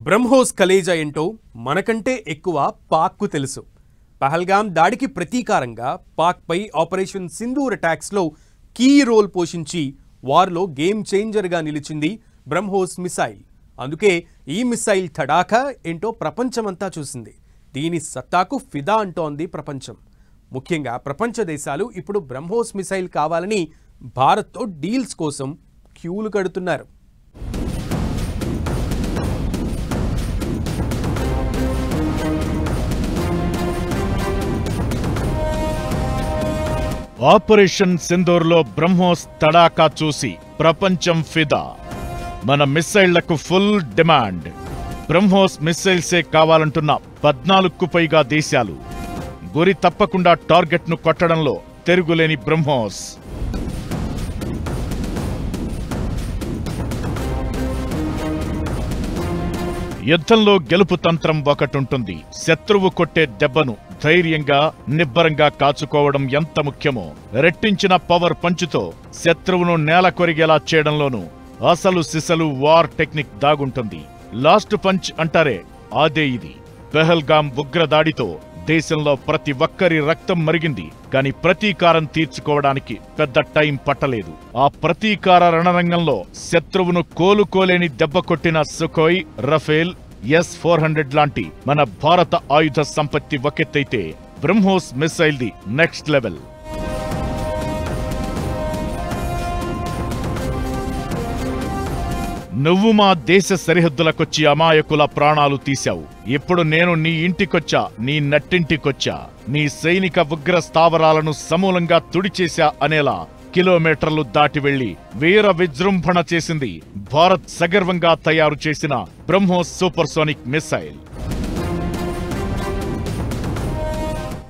బ్రహ్మోస్ కలేజా ఏంటో మనకంటే ఎక్కువ పాక్కు తెలుసు. పహల్గామ్ దాడికి ప్రతీకారంగా పాక్పై ఆపరేషన్ సింధూర్ అటాక్స్లో కీ రోల్ పోషించి వార్లో గేమ్ చేంజర్గా నిలిచింది బ్రహ్మోస్ మిసైల్. అందుకే ఈ మిసైల్ తడాఖా ఏంటో ప్రపంచమంతా చూసింది. దీని సత్తాకు ఫిదా అంటోంది ప్రపంచం. ముఖ్యంగా ప్రపంచ దేశాలు ఇప్పుడు బ్రహ్మోస్ మిసైల్ కావాలని భారత్తో డీల్స్ కోసం క్యూలు కడుతున్నారు. ఆపరేషన్ సింధూర్లో బ్రహ్మోస్ తడాకా చూసి ప్రపంచం ఫిదా. మన మిస్సైళ్లకు ఫుల్ డిమాండ్. బ్రహ్మోస్ మిస్సైల్సే కావాలంటున్న 14కు పైగా దేశాలు. గురి తప్పకుండా టార్గెట్ను కొట్టడంలో తిరుగులేని బ్రహ్మోస్. యుద్ధంలో గెలుపు తంత్రం ఒకటుంటుంది. శత్రువు కొట్టే దెబ్బను ధైర్యంగా నిబ్బరంగా కాచుకోవడం ఎంత ముఖ్యమో, రెట్టించిన పవర్ పంచుతో శత్రువును నేల కొరిగేలా చేయడంలోనూ అసలు సిసలు వార్ టెక్నిక్ దాగుంటుంది. లాస్ట్ పంచ్ అంటారే, అదే ఇది. పహల్గామ్ ఉగ్రదాడితో దేశంలో ప్రతి ఒక్కరి రక్తం మరిగింది. కాని ప్రతీకారం తీర్చుకోవడానికి పెద్ద టైం పట్టలేదు. ఆ ప్రతీకార రణరంగంలో శత్రువును కోలుకోలేని దెబ్బ కొట్టిన సుఖోయ్, రఫేల్, S-400 లాంటి మన భారత ఆయుధ సంపత్తి ఒకెత్తైతే BrahMos missile the next level. నువ్వు మా దేశ సరిహద్దులకొచ్చి అమాయకుల ప్రాణాలు తీశావు. ఇప్పుడు నేను నీ ఇంటికొచ్చా, నీ నట్టింటికొచ్చా, నీ సైనిక ఉగ్ర స్థావరాలను సమూలంగా తుడిచేశా అనేలా కిలోమీటర్లు దాటి వెళ్లి వీర విజృంభణ చేసింది భారత్ సగర్వంగా తయారు చేసిన BrahMos supersonic missile.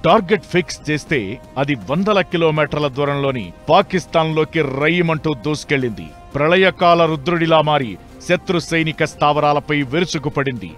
Target fix చేస్తే అది 100 కిలోమీటర్ల దూరంలోని పాకిస్తాన్లోకి రయ్యమంటూ దూసుకెళ్లింది. ప్రళయకాల రుద్రుడిలా మారి శత్రు సైనిక స్థావరాలపై విరుచుకుపడింది.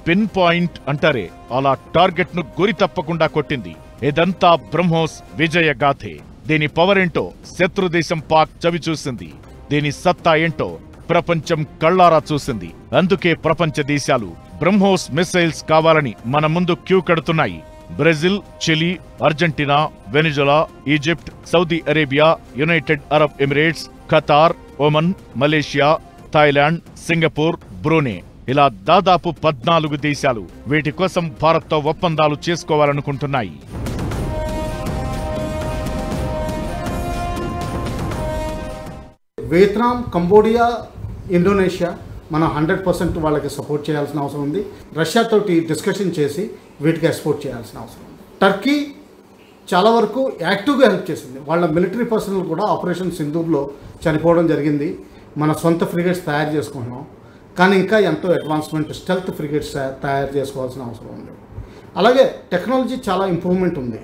పిన్ పాయింట్ అంటారే, అలా టార్గెట్ ను గురి తప్పకుండా కొట్టింది. ఇదంతా బ్రహ్మోస్ విజయగాథే. దీని పవర్ ఏంటో శత్రుదేశం పాక్ చవిచూసింది. దీని సత్తా ఏంటో ప్రపంచం కళ్లారా చూసింది. అందుకే ప్రపంచ దేశాలు బ్రహ్మోస్ మిసైల్స్ కావాలని మన ముందు క్యూ కడుతున్నాయి. Brazil, Chile, Argentina, Venezuela, Egypt, Saudi Arabia, United Arab Emirates, Qatar, Oman, Malaysia, Thailand, Singapore, Brunei, ఇలా దాదాపు 14 దేశాలు వీటి కోసం భారత్తో ఒప్పందాలు చేసుకోవాలనుకుంటున్నాయి. వియత్నాం, కంబోడియా, ఇండోనేషియా మనం 100% వాళ్ళకి సపోర్ట్ చేయాల్సిన అవసరం ఉంది. రష్యాతోటి డిస్కషన్ చేసి వీటికి ఎక్స్పోర్ట్ చేయాల్సిన అవసరం ఉంది. టర్కీ చాలా వరకు యాక్టివ్గా హెల్ప్ చేసింది. వాళ్ళ మిలిటరీ పర్సనల్ కూడా ఆపరేషన్ సింధూర్లో చనిపోవడం జరిగింది. మన సొంత ఫ్రిగేట్స్ తయారు చేసుకుంటున్నాం. కానీ ఇంకా ఎంతో అడ్వాన్స్మెంట్ స్టెల్త్ ఫ్రిగేట్స్ తయారు చేసుకోవాల్సిన అవసరం ఉంది. అలాగే టెక్నాలజీ చాలా ఇంప్రూవ్మెంట్ ఉంది.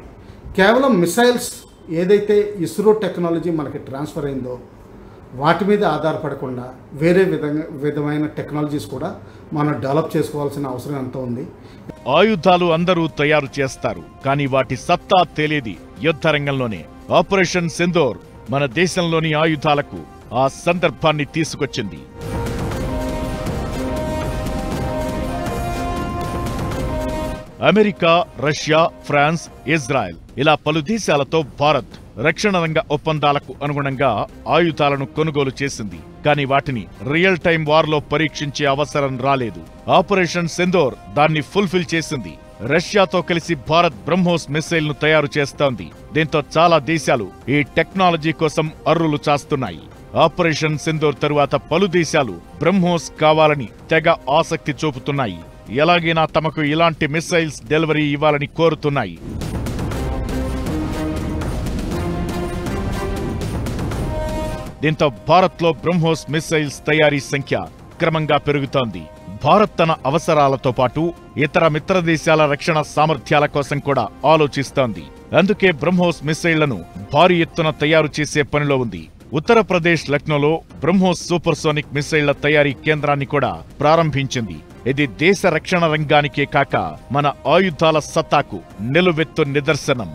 కేవలం మిసైల్స్ ఏదైతే ఇస్రో టెక్నాలజీ మనకి ట్రాన్స్ఫర్ అయిందో వాటి మీద ఆధారపడకుండా వేరే విధమైన టెక్నాలజీస్ కూడా మనం డెవలప్ చేసుకోవాల్సిన అవసరం ఎంతో ఉంది. ఆయుధాలు అందరూ తయారు చేస్తారు, కానీ వాటి సత్తా తెలియది యుద్ధరంగంలోనే. ఆపరేషన్ సింధూర్ మన దేశంలోని ఆయుధాలకు ఆ సందర్భాన్ని తీసుకొచ్చింది. అమెరికా, రష్యా, ఫ్రాన్స్, ఇజ్రాయెల్ ఇలా పలు దేశాలతో భారత్ రక్షణ రంగ ఒప్పందాలకు అనుగుణంగా ఆయుధాలను కొనుగోలు చేసింది. కానీ వాటిని రియల్ టైం వార్లో పరీక్షించే అవసరం రాలేదు. ఆపరేషన్ సింధూర్ దాన్ని ఫుల్ఫిల్ చేసింది. రష్యాతో కలిసి భారత్ బ్రహ్మోస్ మిసైల్ ను తయారు చేస్తోంది. దీంతో చాలా దేశాలు ఈ టెక్నాలజీ కోసం అర్రులు చాస్తున్నాయి. ఆపరేషన్ సింధూర్ తరువాత పలు దేశాలు బ్రహ్మోస్ కావాలని తెగ ఆసక్తి చూపుతున్నాయి. ఎలాగైనా తమకు ఇలాంటి మిసైల్స్ డెలివరీ ఇవ్వాలని కోరుతున్నాయి. దీంతో భారత్లో బ్రహ్మోస్ మిసైల్స్ తయారీ సంఖ్య క్రమంగా పెరుగుతోంది. భారత్ తన అవసరాలతో పాటు ఇతర మిత్ర దేశాల రక్షణ సామర్థ్యాల కోసం కూడా ఆలోచిస్తోంది. అందుకే బ్రహ్మోస్ మిసైళ్లను భారీ ఎత్తున తయారు చేసే పనిలో ఉంది. ఉత్తరప్రదేశ్ లక్నోలో బ్రహ్మోస్ సూపర్సోనిక్ మిసైళ్ల తయారీ కేంద్రాన్ని కూడా ప్రారంభించింది. ఇది దేశ రక్షణ రంగానికే కాక మన ఆయుధాల సత్తాకు నిలువెత్తు నిదర్శనం.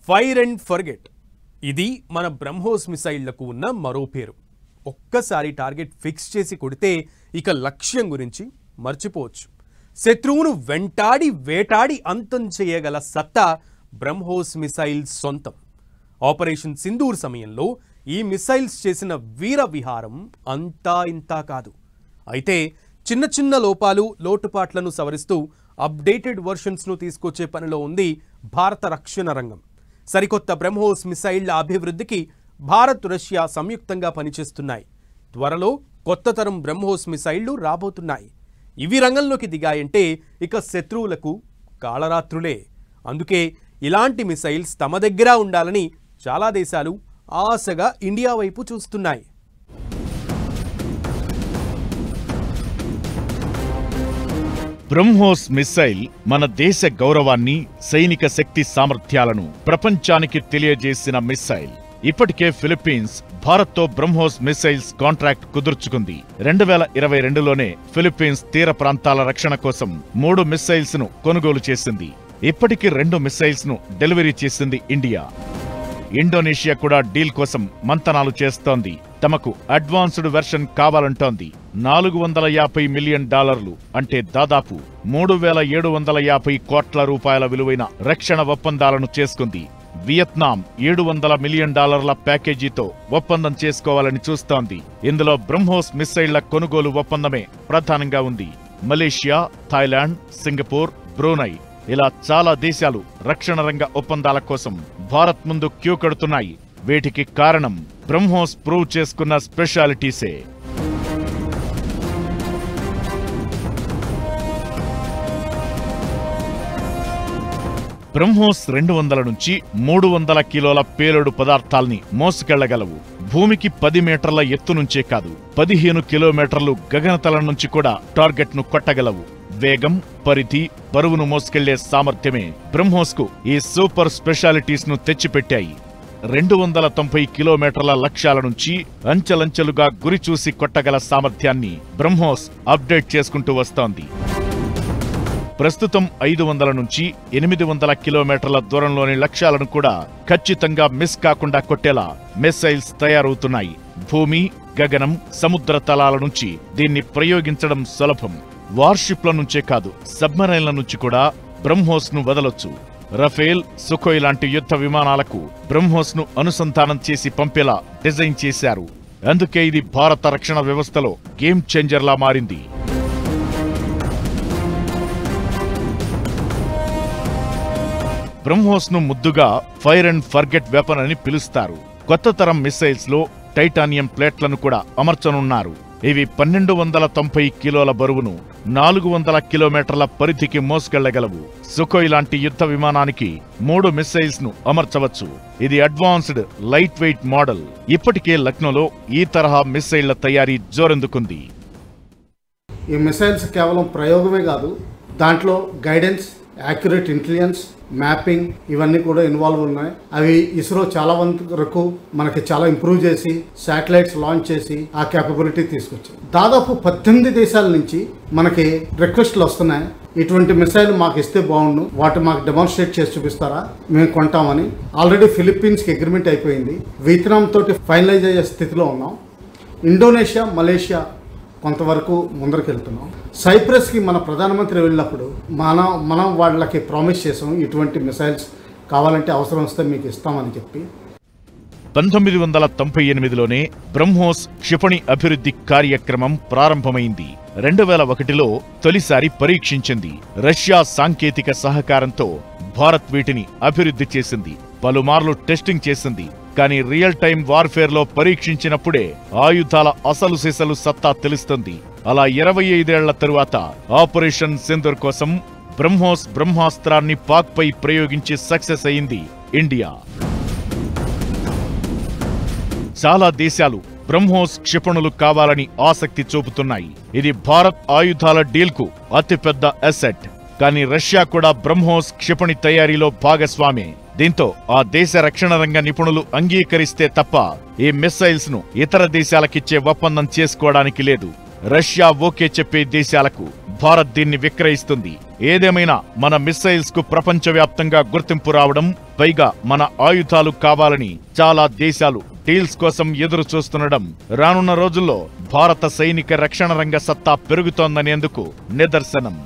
ఫైర్ అండ్ ఫర్గెట్ ఇది మన బ్రహ్మోస్ మిసైళ్లకు ఉన్న మరో పేరు. ఒక్కసారి టార్గెట్ ఫిక్స్ చేసి కొడితే ఇక లక్ష్యం గురించి మర్చిపోవచ్చు. శత్రువును వెంటాడి వేటాడి అంతం చేయగల సత్తా బ్రహ్మోస్ మిసైల్స్ సొంతం. ఆపరేషన్ సింధూర్ సమయంలో ఈ మిసైల్స్ చేసిన వీర విహారం అంతా ఇంతా కాదు. అయితే చిన్న చిన్న లోపాలు లోటుపాట్లను సవరిస్తూ అప్డేటెడ్ వర్షన్స్ను తీసుకొచ్చే పనిలో ఉంది భారత రక్షణ రంగం. సరికొత్త బ్రహ్మోస్ మిసైళ్ల అభివృద్ధికి భారత్ రష్యా సంయుక్తంగా పనిచేస్తున్నాయి. త్వరలో కొత్త తరం బ్రహ్మోస్ మిసైళ్లు రాబోతున్నాయి. ఇవి రంగంలోకి దిగాయంటే ఇక శత్రువులకు కాళరాత్రులే. అందుకే ఇలాంటి మిసైల్స్ తమ దగ్గర ఉండాలని చాలా దేశాలు ఆశగా ఇండియా వైపు చూస్తున్నాయి. బ్రహ్మోస్ మిసైల్ మన దేశ గౌరవాన్ని, సైనిక శక్తి సామర్థ్యాలను ప్రపంచానికి తెలియజేసిన మిసైల్. ఇప్పటికే ఫిలిప్పీన్స్ భారత్తో బ్రహ్మోస్ మిసైల్స్ కాంట్రాక్ట్ కుదుర్చుకుంది. 2022లోనే ఫిలిప్పీన్స్ తీర ప్రాంతాల రక్షణ కోసం 3 మిసైల్స్ ను కొనుగోలు చేసింది. ఇప్పటికి 2 మిసైల్స్ ను డెలివరీ చేసింది ఇండియా. ఇండోనేషియా కూడా డీల్ కోసం మంతనాలు చేస్తోంది. తమకు అడ్వాన్స్డ్ వెర్షన్ కావాలంటోంది. $450 మిలియన్ అంటే దాదాపు 3750 కోట్ల రూపాయల విలువైన రక్షణ ఒప్పందాలను చేసుకుంది. వియత్నాం $700 మిలియన్ ప్యాకేజీతో ఒప్పందం చేసుకోవాలని చూస్తోంది. ఇందులో బ్రహ్మోస్ మిసైళ్ల కొనుగోలు ఒప్పందమే ప్రధానంగా ఉంది. మలేషియా, థాయిలాండ్, సింగపూర్, బ్రూనై ఇలా చాలా దేశాలు రక్షణ రంగ ఒప్పందాల కోసం భారత్ ముందు క్యూ కడుతున్నాయి. వీటికి కారణం బ్రహ్మోస్ ప్రూవ్ చేసుకున్న స్పెషాలిటీసే. బ్రహ్మోస్ 200 నుంచి 300 కిలోల పేలుడు పదార్థాల్ని మోసుకెళ్లగలవు. భూమికి 10 మీటర్ల ఎత్తు నుంచే కాదు, 15 కిలోమీటర్లు గగనతలం నుంచి కూడా టార్గెట్ ను కొట్టగలవు. వేగం, పరిధి, బరువును మోసుకెళ్లే సామర్థ్యమే బ్రహ్మోస్ కు ఈ సూపర్ స్పెషాలిటీస్ ను తెచ్చిపెట్టాయి. 290 కిలోమీటర్ల లక్ష్యాల నుంచి అంచెలంచెలుగా గురి చూసి కొట్టగల సామర్థ్యాన్ని బ్రహ్మోస్ అప్డేట్ చేసుకుంటూ వస్తోంది. ప్రస్తుతం 500 నుంచి 800 కిలోమీటర్ల దూరంలోని లక్ష్యాలను కూడా ఖచ్చితంగా మిస్ కాకుండా కొట్టేలా మిసైల్స్ తయారవుతున్నాయి. భూమి, గగనం, సముద్ర తలాల నుంచి దీన్ని ప్రయోగించడం సులభం. వార్షిప్ల నుంచే కాదు, సబ్మరైన్ల నుంచి కూడా బ్రహ్మోస్ ను వదలొచ్చు. రఫేల్, సుఖోయ్ లాంటి యుద్ధ విమానాలకు బ్రహ్మోస్ ను అనుసంధానం చేసి పంపేలా డిజైన్ చేశారు. అందుకే ఇది భారత రక్షణ వ్యవస్థలో గేమ్ చేంజర్లా మారింది. బ్రహ్మోస్ ను ముద్దుగా ఫైర్ అండ్ ఫర్గెట్ వెపన్ అని పిలుస్తారు. కొత్త తరం మిసైల్స్ లో టైటానియం ప్లేట్లను కూడా అమర్చనున్నారు. ఇవి 1290 కిలోల బరువును 400 కిలోమీటర్ల పరిధికి మోసుకెళ్లగలవు. సుఖోయ్ లాంటి యుద్ధ విమానానికి 3 మిసైల్స్ ను అమర్చవచ్చు. ఇది అడ్వాన్స్డ్ లైట్ వెయిట్ మోడల్. ఇప్పటికే లక్నోలో ఈ తరహా మిసైళ్ల తయారీ జోరందుకుంది. ఈ మిసైల్స్ కేవలం ప్రయోగమే కాదు, దాంట్లో గైడెన్స్, యాక్యురేట్ ఇంటెలిజెన్స్, మ్యాపింగ్ ఇవన్నీ కూడా ఇన్వాల్వ్ ఉన్నాయి. అవి ఇస్రో చాలా వరకు మనకి చాలా ఇంప్రూవ్ చేసి శాటిలైట్స్ లాంచ్ చేసి ఆ క్యాపబిలిటీ తీసుకొచ్చింది. దాదాపు 18 దేశాల నుంచి మనకి రిక్వెస్ట్లు వస్తున్నాయి. ఇటువంటి మిసైల్ మాకు ఇస్తే బాగుండు, వాటి మాకు డెమాన్స్ట్రేట్ చేసి చూపిస్తారా, మేము కొంటామని. ఆల్రెడీ ఫిలిప్పీన్స్కి అగ్రిమెంట్ అయిపోయింది. వియత్నాం తోటి ఫైనలైజ్ అయ్యే స్థితిలో ఉన్నాం. ఇండోనేషియా, మలేషియా కొంతవరకు ముందరికి వెళ్తున్నాం. సైప్రస్కి మన ప్రధానమంత్రి వెళ్ళినప్పుడు మనం వాళ్ళకి ప్రామిస్ చేసాం, ఇటువంటి మిసైల్స్ కావాలంటే అవసరం వస్తే మీకు ఇస్తామని చెప్పి. 1998లోనే బ్రహ్మోస్ క్షిపణి అభివృద్ధి కార్యక్రమం ప్రారంభమైంది. 2001లో తొలిసారి పరీక్షించింది. రష్యా సాంకేతిక సహకారంతో భారత్ వీటిని అభివృద్ధి చేసింది. పలుమార్లు టెస్టింగ్ చేసింది. కానీ రియల్ టైం వార్ఫేర్ లో పరీక్షించినప్పుడే ఆయుధాల అసలు సిసలు సత్తా తెలుస్తుంది. అలా 25 ఏళ్ల తరువాత ఆపరేషన్ సింధూర్ కోసం బ్రహ్మోస్ బ్రహ్మాస్త్రాన్ని పాక్ పై ప్రయోగించి సక్సెస్ అయింది ఇండియా. చాలా దేశాలు బ్రహ్మోస్ క్షిపణులు కావాలని ఆసక్తి చూపుతున్నాయి. ఇది భారత్ ఆయుధాల డీల్కు అతిపెద్ద అసెట్. కానీ రష్యా కూడా బ్రహ్మోస్ క్షిపణి తయారీలో భాగస్వామే. దీంతో ఆ దేశ రక్షణ రంగ నిపుణులు అంగీకరిస్తే తప్ప ఈ మిసైల్స్ ను ఇతర దేశాలకిచ్చే ఒప్పందం చేసుకోవడానికి లేదు. రష్యా ఓకే చెప్పే దేశాలకు భారత్ దీన్ని విక్రయిస్తుంది. ఏదేమైనా మన మిస్సైల్స్ కు ప్రపంచవ్యాప్తంగా గుర్తింపు రావడం, పైగా మన ఆయుధాలు కావాలని చాలా దేశాలు డీల్స్ కోసం ఎదురు చూస్తుండడం రానున్న రోజుల్లో భారత సైనిక రక్షణ రంగ సత్తా పెరుగుతోందనేందుకు నిదర్శనం.